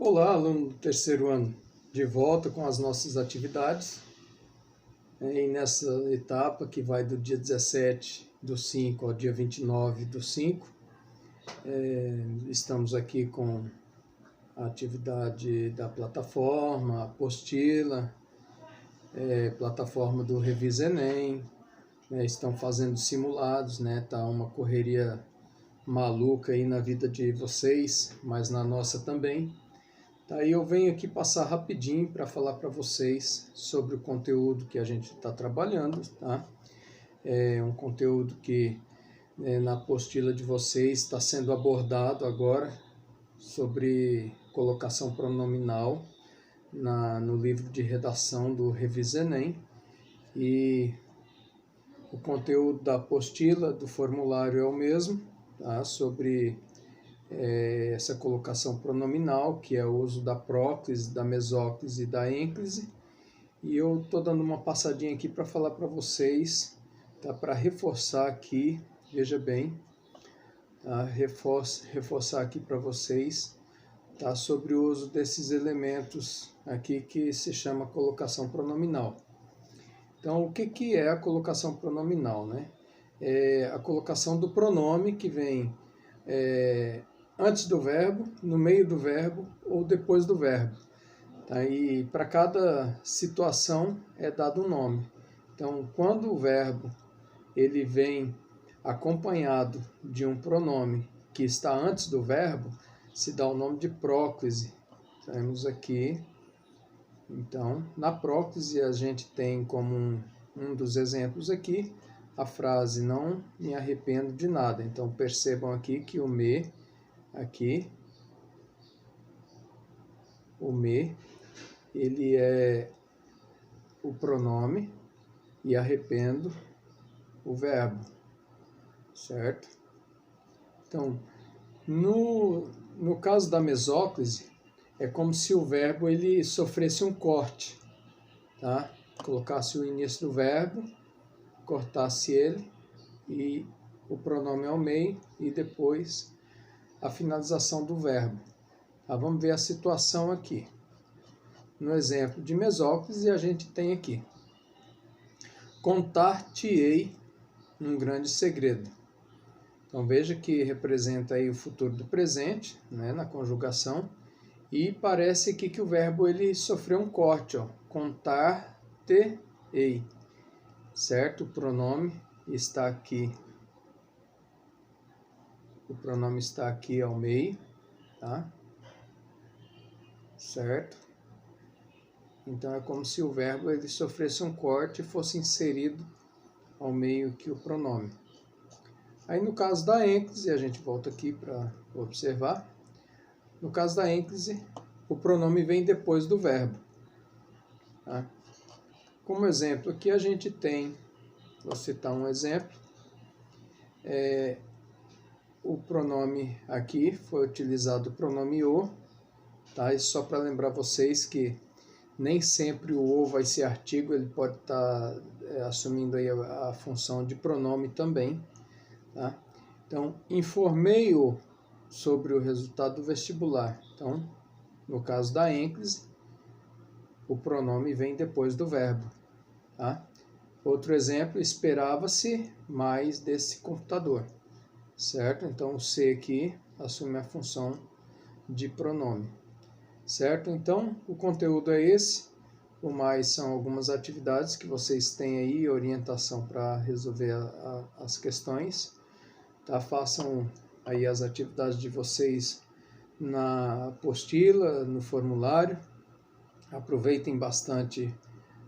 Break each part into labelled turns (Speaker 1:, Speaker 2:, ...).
Speaker 1: Olá, aluno do terceiro ano, de volta com as nossas atividades. E nessa etapa que vai do dia 17/5 ao dia 29/5, estamos aqui com a atividade da plataforma, apostila, plataforma do Revisa Enem, estão fazendo simulados, tá uma correria maluca aí na vida de vocês, mas na nossa também. Aí eu venho aqui passar rapidinho para falar para vocês sobre o conteúdo que a gente está trabalhando, tá? É um conteúdo que na apostila de vocês está sendo abordado agora sobre colocação pronominal no livro de redação do Revisa Enem. E o conteúdo da apostila, do formulário é o mesmo, tá? Sobre essa colocação pronominal, que é o uso da próclise, da mesóclise e da ênclise. E eu estou dando uma passadinha aqui para falar para vocês, tá? Para reforçar aqui, veja bem, tá? Reforçar aqui para vocês, tá? Sobre o uso desses elementos aqui que se chama colocação pronominal. Então, o que é a colocação pronominal, né? É a colocação do pronome que vem antes do verbo, no meio do verbo ou depois do verbo. Tá? E para cada situação é dado um nome. Então, quando o verbo ele vem acompanhado de um pronome que está antes do verbo, se dá o nome de próclise. Temos aqui, então, na próclise a gente tem como um dos exemplos aqui a frase "não me arrependo de nada". Então, percebam aqui que o me aqui, o me, ele é o pronome e arrependo o verbo, certo? Então, no caso da mesóclise, é como se o verbo ele sofresse um corte, tá? Colocasse o início do verbo, cortasse ele e o pronome ao meio e depois a finalização do verbo. Vamos ver a situação aqui. No exemplo de mesóclise, a gente tem aqui: contar-te-ei um grande segredo. Então veja que representa aí o futuro do presente, né, na conjugação, e parece aqui que o verbo ele sofreu um corte, ó, contar-te-ei, certo? O pronome está aqui. O pronome está aqui ao meio, tá? Certo? Então é como se o verbo ele sofresse um corte e fosse inserido ao meio que o pronome. Aí no caso da ênclise, a gente volta aqui para observar. No caso da ênclise, o pronome vem depois do verbo, tá? Como exemplo aqui a gente tem, vou citar um exemplo, o pronome aqui foi utilizado o pronome o, tá? E só para lembrar vocês que nem sempre o o vai ser artigo, ele pode estar assumindo aí a função de pronome também, tá? Então, informei-o sobre o resultado do vestibular. Então, no caso da ênclise, o pronome vem depois do verbo, tá? Outro exemplo, esperava-se mais desse computador, certo? Então, o se aqui assume a função de pronome, certo? Então, o conteúdo é esse. O mais são algumas atividades que vocês têm aí, orientação para resolver as questões, tá? Façam aí as atividades de vocês na apostila, no formulário. Aproveitem bastante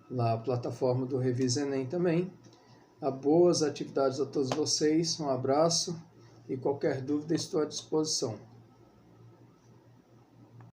Speaker 1: lá a plataforma do Revisa Enem também. Boas atividades a todos vocês, um abraço e qualquer dúvida estou à disposição.